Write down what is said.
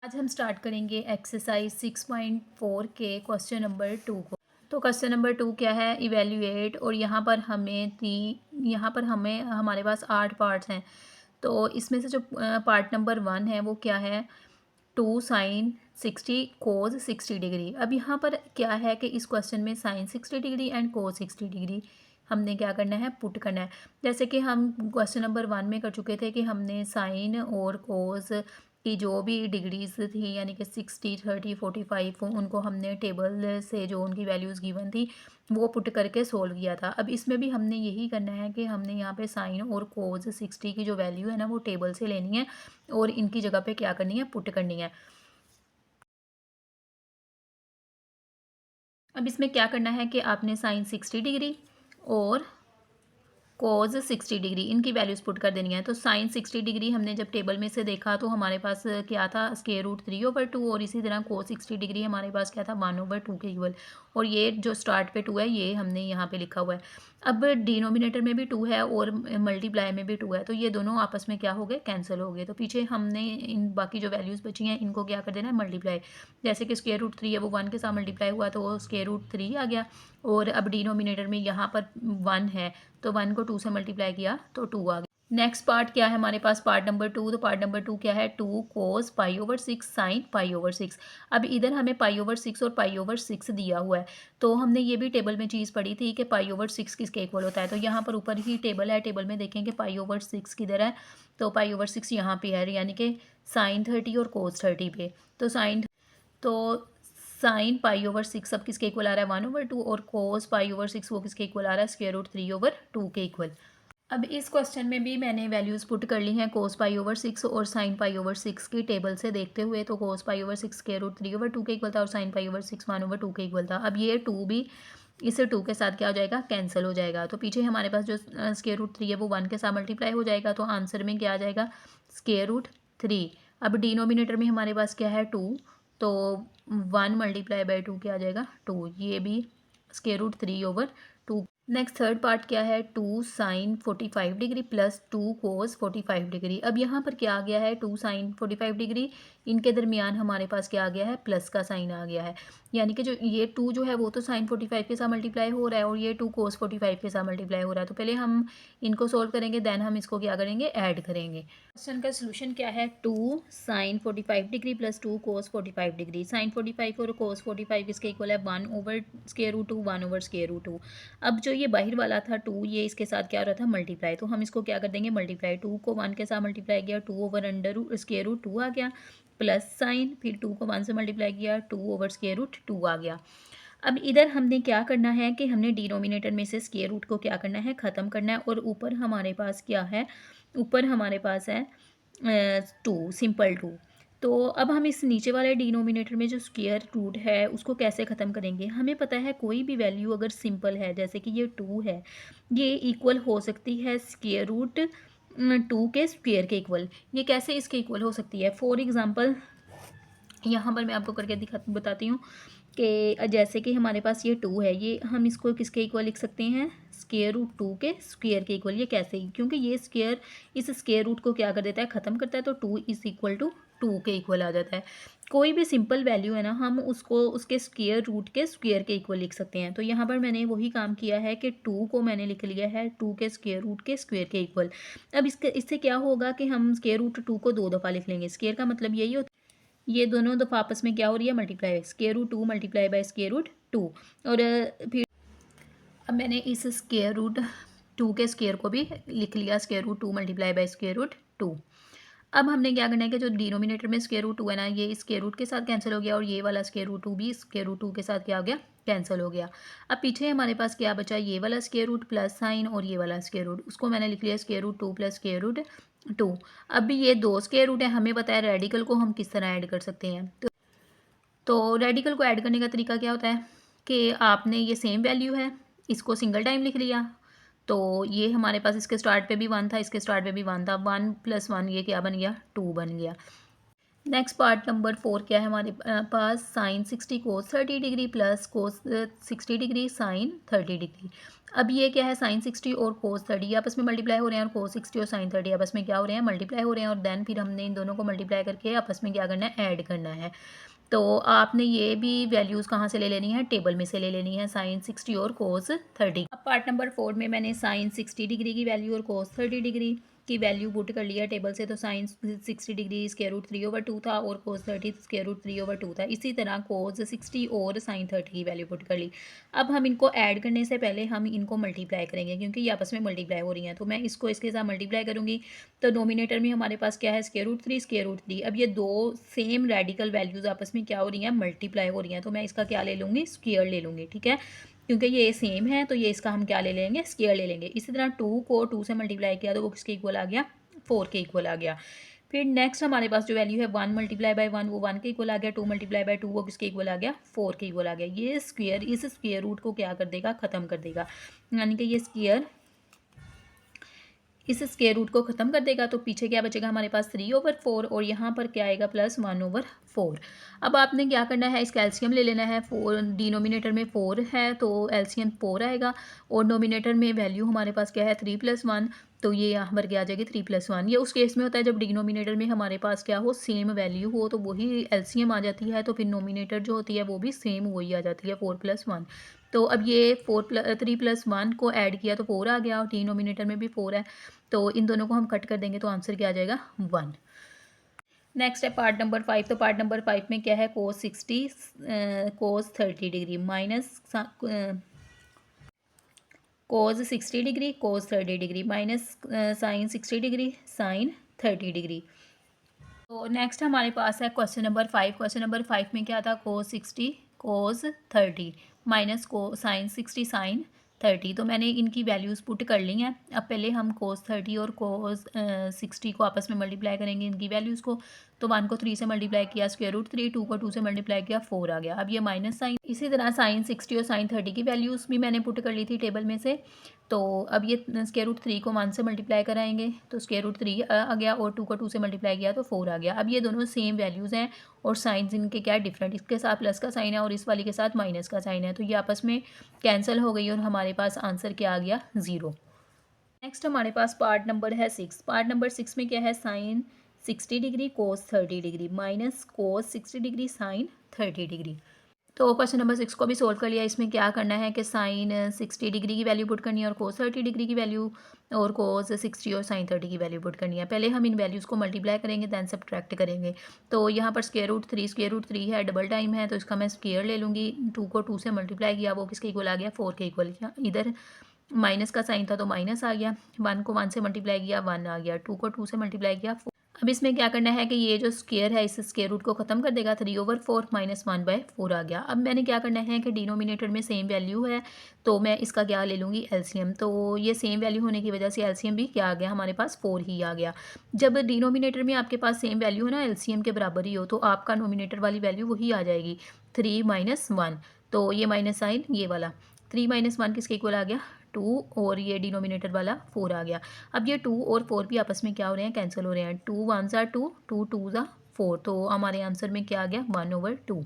आज हम स्टार्ट करेंगे एक्सरसाइज 6.4 के क्वेश्चन नंबर 2 को। तो क्वेश्चन नंबर 2 क्या है, इवेल्युएट। और यहाँ पर हमें हमारे पास 8 पार्ट्स हैं। तो इसमें से जो पार्ट नंबर 1 है वो क्या है, 2 साइन 60 कोज 60 डिग्री। अब यहाँ पर क्या है कि इस क्वेश्चन में sine 60 degree and cos 60 degree हमने क्या करना है, पुट करना है। जैसे कि हम क्वेश्चन नंबर 1 में कर चुके थे कि हमने साइन और कोज की जो भी डिग्रीज थी यानी कि 60 30 45 उनको हमने टेबल से जो उनकी वैल्यूज़ गिवन थी वो पुट करके सोल्व किया था। अब इसमें भी हमने यही करना है कि हमने यहाँ पे साइन और कोज 60 की जो वैल्यू है ना वो टेबल से लेनी है और इनकी जगह पे क्या करनी है, पुट करनी है। अब इसमें क्या करना है कि आपने साइन 60 डिग्री और कोज 60 डिग्री इनकी वैल्यूज़ पुट कर देनी है। तो साइन 60 डिग्री हमने जब टेबल में से देखा तो हमारे पास क्या था, स्क्वायर रूट 3/2। और इसी तरह कोस 60 डिग्री हमारे पास क्या था, 1/2 के इक्वल। और ये जो स्टार्ट पे 2 है ये हमने यहाँ पे लिखा हुआ है। अब डिनोमिनेटर में भी 2 है और मल्टीप्लाई में भी 2 है, तो ये दोनों आपस में क्या हो गए, कैंसिल हो गए। तो पीछे हमने इन बाकी जो वैल्यूज़ बची हैं इनको क्या कर देना है, मल्टीप्लाई। जैसे कि स्क्वायर रूट 3 है वो 1 के साथ मल्टीप्लाई हुआ तो वो स्क्वायर रूट 3 आ गया। और अब डिनोमिनेटर में यहाँ पर 1 है तो 1 को 2 से मल्टीप्लाई किया तो 2 आ गया। नेक्स्ट पार्ट क्या है हमारे पास, पार्ट नंबर 2। तो पार्ट नंबर 2 क्या है, 2 कोस पाई/6 साइन पाई/6। अब इधर हमें पाई/6 और पाई/6 दिया हुआ है। तो हमने ये भी टेबल में चीज़ पढ़ी थी कि पाई/6 किसके इक्वल होता है। तो यहाँ पर ऊपर ही टेबल है, टेबल में देखें कि पाई/6 किधर है। तो पाई/6 यहाँ पे है यानी कि साइन 30 और कोस 30 पे। तो साइन पाई/6 अब किसके इक्वल आ रहा है, 1/2। और कोस पाई/6 वो किसके इक्वल आ रहा है, स्क्वायर रूट 3/2 के इक्वल। अब इस क्वेश्चन में भी मैंने वैल्यूज़ पुट कर ली हैं कोस पाई/6 और साइन पाई/6 की टेबल से देखते हुए। तो कोस पाई/6 स्क्वायर रूट 3/2 के इक्वल था और साइन पाई/6 1/2 के इक्वल था। अब ये 2 भी इस 2 के साथ क्या हो जाएगा, कैंसिल हो जाएगा। तो पीछे हमारे पास जो स्क्वायर रूट 3 है वो 1 के साथ मल्टीप्लाई हो जाएगा। तो आंसर में क्या आ जाएगा, स्क्वायर रूट 3। अब डिनोमिनेटर में हमारे पास क्या है, 2। तो 1 मल्टीप्लाई बाई 2 क्या आ जाएगा, 2। ये भी square root 3/2। Next third part क्या है, 2 sine 45 degree plus 2 cos 45 degree. अब यहाँ पर क्या आ गया है, 2 साइन 45 डिग्री, इनके दरमियान हमारे पास क्या आ गया है, प्लस का साइन आ गया है। यानी कि जो ये 2 जो है वो तो साइन 45 के साथ मल्टीप्लाई हो रहा है और ये 2 कोस 45 के साथ मल्टीप्लाई हो रहा है। तो पहले हम इनको सोल्व करेंगे, देन हम इसको क्या करेंगे, ऐड करेंगे। क्वेश्चन का सोल्यूशन क्या है, 2 sine 45 degree plus 2 cos 45 degree. Sign 45 और कोस 45 इसके इक्वल है 1/√2 1/√2। अब जो ये बाहर वाला था 2, ये इसके साथ क्या हो रहा था, मल्टीप्लाई। तो हम इसको क्या कर देंगे, मल्टीप्लाई। 2 को 1 के साथ मल्टीप्लाई किया, 2/√2 आ गया। प्लस साइन, फिर 2 को 1 से मल्टीप्लाई किया, 2/√2 आ गया। अब इधर हमने क्या करना है कि हमने डिनोमिनेटर में से स्क्वायर रूट को क्या करना है, ख़त्म करना है। और ऊपर हमारे पास क्या है, ऊपर हमारे पास है 2, सिंपल 2। तो अब हम इस नीचे वाले डिनोमिनेटर में जो स्क्वायर रूट है उसको कैसे ख़त्म करेंगे। हमें पता है कोई भी वैल्यू अगर सिंपल है, जैसे कि ये 2 है, ये इक्वल हो सकती है स्क्वायर रूट 2 के स्क्वायर के इक्वल। ये कैसे इसके इक्वल हो सकती है, फॉर एग्जांपल यहाँ पर मैं आपको करके बताती हूँ कि जैसे कि हमारे पास ये 2 है, ये हम इसको किसके इक्वल लिख सकते हैं, स्क्वायर रूट 2 के स्क्वायर के इक्वल। ये कैसे, क्योंकि ये स्क्वायर इस स्क्वायर रूट को क्या कर देता है, ख़त्म करता है। तो 2 इज इक्वल टू 2 के इक्वल आ जाता है। कोई भी सिंपल वैल्यू है ना, हम उसको उसके स्क्वायर रूट के स्क्वायर के इक्वल लिख सकते हैं। तो यहाँ पर मैंने वही काम किया है कि 2 को मैंने लिख लिया है 2 के स्क्वायर रूट के स्क्वायर के इक्वल। अब इससे क्या होगा कि हम स्क्वायर रूट 2 को 2 दफ़ा लिख लेंगे। स्क्वायर का मतलब यही होता है, ये दोनों दफ़ा आपस में क्या हो रही है, multiply. Square root 2 multiply by square root 2। और फिर अब मैंने इस स्क्वायर रूट 2 के स्क्वायर को भी लिख लिया, square root 2 multiply by square root 2। अब हमने क्या करना है कि जो डिनोमिनेटर में स्क्वायर रूट 2 है ना, ये स्क्वायर रूट के साथ कैंसिल हो गया और ये वाला स्क्वायर रूट 2 भी स्क्वायर रूट 2 के साथ क्या हो गया, कैंसिल हो गया। अब पीछे हमारे पास क्या बचा, ये वाला स्क्वायर रूट प्लस साइन और ये वाला स्क्वायर रूट, उसको मैंने लिख लिया square root 2 plus square root 2। अब भी ये 2 स्क्वायर रूट है, हमें पता है रेडिकल को हम किस तरह ऐड कर सकते हैं। तो रेडिकल को ऐड करने का तरीका क्या होता है कि आपने ये सेम वैल्यू है, इसको सिंगल टाइम लिख लिया। तो ये हमारे पास इसके स्टार्ट पे भी 1 था, इसके स्टार्ट पे भी 1 था, 1 + 1 ये क्या बन गया, 2 बन गया। नेक्स्ट पार्ट नंबर 4 क्या है हमारे पास, sign 60 cos 30 degree plus cos 60 degree sine 30 degree. अब ये क्या है, साइन 60 और कोस 30 आपस में मल्टीप्लाई हो रहे हैं और कोस 60 और साइन 30 आपस में क्या हो रहे हैं, मल्टीप्लाई हो रहे हैं। और देन फिर हमने इन दोनों को मल्टीप्लाई करके आपस में क्या करना है, ऐड करना है। तो आपने ये भी वैल्यूज़ कहाँ से ले लेनी है, टेबल में से ले लेनी है, साइन 60 और कोस 30। अब पार्ट नंबर 4 में मैंने साइन 60 डिग्री की वैल्यू और कोस 30 डिग्री की वैल्यू पुट कर लिया टेबल से। तो साइन 60 डिग्री स्क्वायर रूट 3/2 था और कोस 30 स्क्वायर रूट 3/2 था। इसी तरह कोस 60 और साइन 30 की वैल्यू पुट कर ली। अब हम इनको ऐड करने से पहले हम इनको मल्टीप्लाई करेंगे, क्योंकि ये आपस में मल्टीप्लाई हो रही हैं। तो मैं इसको इसके साथ मल्टीप्लाई करूँगी। तो डोमिनेटर में हमारे पास क्या है, स्क्वायर रूट 3 स्क्वायर रूट 3। अब ये दो सेम रेडिकल वैल्यूज़ आपस में क्या हो रही हैं, मल्टीप्लाई हो रही हैं। तो मैं इसका क्या ले लूँगी, स्क्वायर ले लूँगी, ठीक है। क्योंकि ये सेम है तो ये इसका हम क्या ले लेंगे, स्क्वायर ले लेंगे। इसी तरह 2 को 2 से मल्टीप्लाई किया तो वो किसके इक्वल आ गया, 4 के इक्वल आ गया। फिर नेक्स्ट हमारे पास जो वैल्यू है 1 मल्टीप्लाई बाय 1 वो 1 के इक्वल आ गया। 2 मल्टीप्लाई बाय 2 वो किसके इक्वल आ गया, 4 के इक्वल आ गया। ये स्क्वायर इस स्क्वायर रूट को क्या कर देगा, ख़त्म कर देगा। यानी कि ये स्क्वायर इस स्क्वायर रूट को ख़त्म कर देगा। तो पीछे क्या बचेगा हमारे पास, 3/4 और यहाँ पर क्या आएगा, प्लस 1/4। अब आपने क्या करना है, इसका एलसीएम ले लेना है। 4 डिनोमिनेटर में 4 है तो एलसीएम 4 आएगा और नोमिनेटर में वैल्यू हमारे पास क्या है, 3 + 1। तो ये यहाँ पर क्या आ जाएगी, 3 + 1। ये उस केस में होता है जब डिनोमिनेटर में हमारे पास क्या हो, सेम वैल्यू हो, तो वही एलसीएम आ जाती है। तो फिर नोमिनेटर जो होती है वो भी सेम वही आ जाती है, 4 + 1। तो अब ये 3 + 1 को ऐड किया तो 4 आ गया और डिनोमिनेटर में भी 4 है। तो इन दोनों को हम कट कर देंगे तो आंसर क्या आ जाएगा, 1। नेक्स्ट है पार्ट नंबर 5। तो पार्ट नंबर 5 में क्या है, cos 60 cos 30 degree minus cos 60 degree cos 30 degree minus sine 60 degree sine 30 degree. तो नेक्स्ट हमारे पास है क्वेश्चन नंबर 5। क्वेश्चन नंबर 5 में क्या था, कोस 60 कोस 30 माइनस को साइन 60 साइन 30। तो मैंने इनकी वैल्यूज़ पुट कर ली हैं। अब पहले हम कोस 30 और कोस 60 को आपस में मल्टीप्लाई करेंगे इनकी वैल्यूज़ को। तो 1 को 3 से मल्टीप्लाई किया, स्क्वायर रूट 3, 2 को 2 से मल्टीप्लाई किया, 4 आ गया। अब ये माइनस साइन, इसी तरह साइन 60 और साइन 30 की वैल्यूज़ भी मैंने पुट कर ली थी टेबल में से। तो अब ये स्क्वायर रूट 3 को 1 से मल्टीप्लाई कराएंगे तो स्क्वायर रूट 3 आ गया और 2 को 2 से मल्टीप्लाई किया तो 4 आ गया। अब ये दोनों सेम वैल्यूज़ हैं और साइंस इनके क्या डिफरेंट, इसके साथ प्लस का साइन है और इस वाली के साथ माइनस का साइन है। तो ये आपस में कैंसिल हो गई और हमारे पास आंसर क्या आ गया, 0। नेक्स्ट हमारे पास पार्ट नंबर है 6। पार्ट नंबर 6 में क्या है, sine 60 degree cos 30 degree minus cos 60 degree sine 30 degree. तो क्वेश्चन नंबर 6 को भी सोल्व कर लिया। इसमें क्या करना है कि साइन 60 डिग्री की वैल्यू पुट करनी है और कोस 30 डिग्री की वैल्यू और कोस 60 और साइन 30 की वैल्यू पुट करनी है। पहले हम इन वैल्यूज़ को मल्टीप्लाई करेंगे दैन सब्ट्रैक्ट करेंगे। तो यहाँ पर स्क्वायर रूट 3 है, डबल टाइम है तो इसका मैं स्क्वायर ले लूँगी। 2 को 2 से मल्टीप्लाई किया वो किसके इक्वल आ गया, 4 के इक्वल। इधर माइनस का साइन था तो माइनस आ गया। 1 को 1 से मल्टीप्लाई किया, 1 आ गया। 2 को 2 से मल्टीप्लाई किया, 4। अब इसमें क्या करना है कि ये जो स्क्वायर है इस स्क्वायर रूट को ख़त्म कर देगा। 3/4 माइनस 1/4 आ गया। अब मैंने क्या करना है कि डिनोमिनेटर में सेम वैल्यू है तो मैं इसका क्या ले लूँगी, एलसीएम। तो ये सेम वैल्यू होने की वजह से एलसीएम भी क्या आ गया, हमारे पास 4 ही आ गया। जब डिनोमिनेटर में आपके पास सेम वैल्यू हो ना, एलसीएम के बराबर ही हो, तो आपका नोमिनेटर वाली वैल्यू वही आ जाएगी, 3 - 1। तो ये माइनस साइन ये वाला 3 - 1 किसके इक्वल आ गया, 2 और ये डिनोमिनेटर वाला 4 आ गया। अब ये 2 और 4 भी आपस में क्या हो रहे हैं, कैंसिल हो रहे हैं। 2 × 1 = 2, 2 × 2 = 4। तो हमारे आंसर में क्या आ गया, 1/2।